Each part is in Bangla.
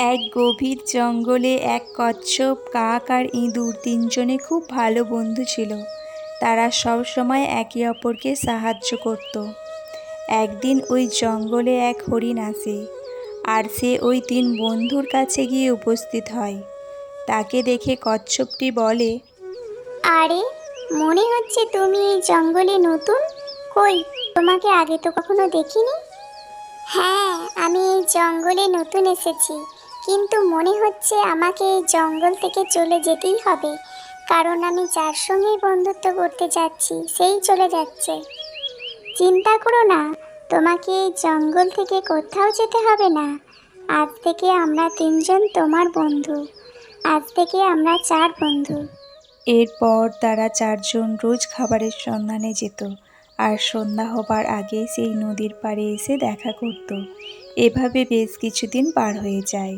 এক গভীর জঙ্গলে এক কচ্ছপ, কাক আর ইঁদুর তিনজনে খুব ভালো বন্ধু ছিল। তারা সব সময় একে অপরকে সাহায্য করত। একদিন ওই জঙ্গলে এক হরিণ আসে, আর সে ওই তিন বন্ধুর কাছে গিয়ে উপস্থিত হয়। তাকে দেখে কচ্ছপটি বলে, আরে, মনে হচ্ছে তুমি এই জঙ্গলে নতুন। কই, তোমাকে আগে তো কখনো দেখিনি। হ্যাঁ, আমি এই জঙ্গলে নতুন এসেছি, কিন্তু মনে হচ্ছে আমাকে এই জঙ্গল থেকে চলে যেতেই হবে, কারণ আমি যার সঙ্গেই বন্ধুত্ব করতে যাচ্ছি সেই চলে যাচ্ছে। চিন্তা করো না, তোমাকে এই জঙ্গল থেকে কোথাও যেতে হবে না। আজ থেকে আমরা তিনজন তোমার বন্ধু। আজ থেকে আমরা চার বন্ধু। এরপর তারা চারজন রোজ খাবারের সন্ধানে যেত, আর সন্ধ্যা হবার আগে সেই নদীর পাড়ে এসে দেখা করত। এভাবে বেশ কিছুদিন পার হয়ে যায়।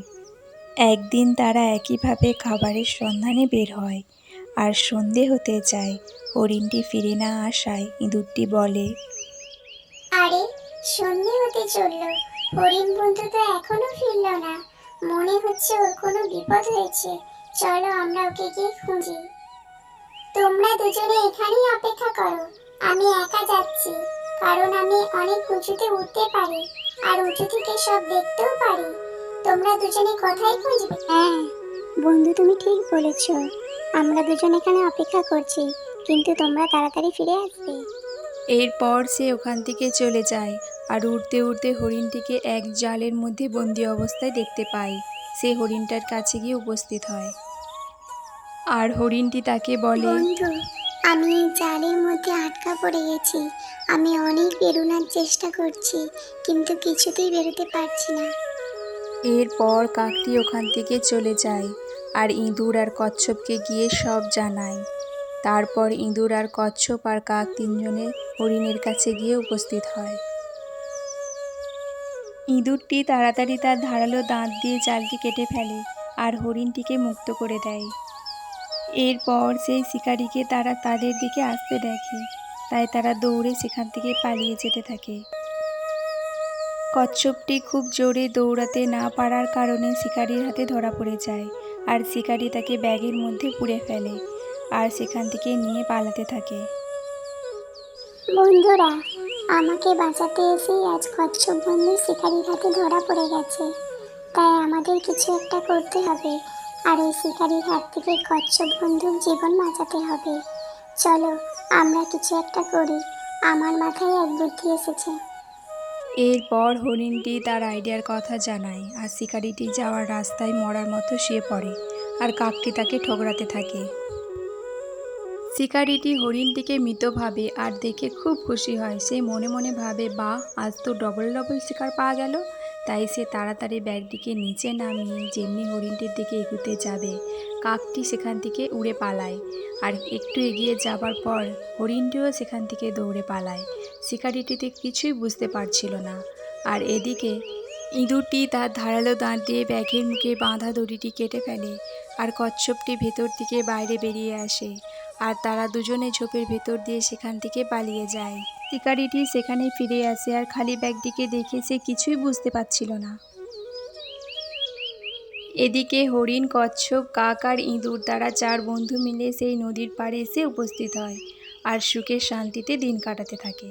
একদিন তারা একইভাবে খাবারের সন্ধানে বের হয়, আর সন্ধে হতে যায়। হরিণটি ফিরে না আসায় ইঁদুরটি বলে, আরে, সন্ধে হতে চললো, হরিণ বন্ধু তো এখনো ফিরল না। মনে হচ্ছে ওর কোনো বিপদ হয়েছে। চলো আমরা ওকে গিয়ে খুঁজি। তোমরা দুজনে এখানেই অপেক্ষা করো, আমি একা যাচ্ছি, কারণ আমি অনেক উঁচুতে উঠতে পারি, আর উঁচু থেকে সব দেখতেও পারি। তোমরা দুজনে কোথায় খুঁজবে? হ্যাঁ বন্ধু, তুমি ঠিক বলেছ। আমরা দুজন এখানে অপেক্ষা করছি, কিন্তু তোমরা তাড়াতাড়ি ফিরে আসবে। এরপর সে ওখান থেকে চলে যায়, আর উড়তে উড়তে হরিণটিকে এক জালের মধ্যে বন্দি অবস্থায় দেখতে পায়। সে হরিণটার কাছে গিয়ে উপস্থিত হয়, আর হরিণটি তাকে বলে, বন্ধু, আমি এই জালের মধ্যে আটকা পড়ে গেছি। আমি অনেক বেরোনোর চেষ্টা করছি, কিন্তু কিছুতেই বেরোতে পারছি না। এরপর কাকটি ওখান থেকে চলে যায়, আর ইঁদুর আর কচ্ছপকে গিয়ে সব জানায়। তারপর ইঁদুর আর কচ্ছপ আর কাক তিনজনে হরিণের কাছে গিয়ে উপস্থিত হয়। ইঁদুরটি তাড়াতাড়ি তার ধারালো দাঁত দিয়ে জালটি কেটে ফেলে, আর হরিণটিকে মুক্ত করে দেয়। এরপর সেই শিকারীকে তারা তাদের দিকে আসতে দেখে, তাই তারা দৌড়ে সেখান থেকে পালিয়ে যেতে থাকে। কচ্ছপটি খুব জোরে দৌড়াতে না পারার কারণে শিকারীর হাতে ধরা পড়ে যায়, আর শিকারী তাকে ব্যাগের মধ্যে পুরে ফেলে, আর সেখান থেকে নিয়ে পালাতে থাকে। বন্ধুরা, আমাকে বাঁচাতে এসেই আজ কচ্ছপ বন্ধু শিকারির হাতে ধরা পড়ে গেছে। তাই আমাদের কিছু একটা করতে হবে, আর এই শিকারির হাত থেকে কচ্ছপ বন্ধুর জীবন বাঁচাতে হবে। চলো, আমরা কিছু একটা করি। আমার মাথায় এক বুদ্ধি এসেছে। এরপর হরিণটি তার আইডিয়ার কথা জানায়, আর শিকারিটি যাওয়ার রাস্তায় মরার মতো শুয়ে পড়ে, আর কাকটি তাকে ঠোকরাতে থাকে। শিকারিটি হরিণটিকে মৃত ভাবে, আর দেখে খুব খুশি হয়। সে মনে মনে ভাবে, বাহ, আজ তো ডবল ডবল শিকার পাওয়া গেল। তাই সে তাড়াতাড়ি ব্যাগটিকে নিচে নামিয়ে যেমনি হরিণটির দিকে এগুতে যাবে, কাকটি সেখান থেকে উড়ে পালায়। আর একটু এগিয়ে যাবার পর হরিণটিও সেখান থেকে দৌড়ে পালায়। শিকারিটিতে কিছুই বুঝতে পারছিল না। আর এদিকে ইঁদুরটি তার ধারালো দাঁত দিয়ে ব্যাঘের মুখে বাঁধা দড়িটি কেটে ফেলে, আর কচ্ছপটি ভেতর থেকে বাইরে বেরিয়ে আসে, আর তারা দুজনে ঝোপের ভেতর দিয়ে সেখান থেকে পালিয়ে যায়। শিকারিটি সেখানে ফিরে আসে, আর খালি ব্যাগটিকে দেখে সে কিছুই বুঝতে পারছিল না। এদিকে হরিণ, কচ্ছপ, কাক আর ইঁদুর তারা চার বন্ধু মিলে সেই নদীর পাড়ে এসে উপস্থিত হয়, আর সুখে শান্তিতে দিন কাটাতে থাকে।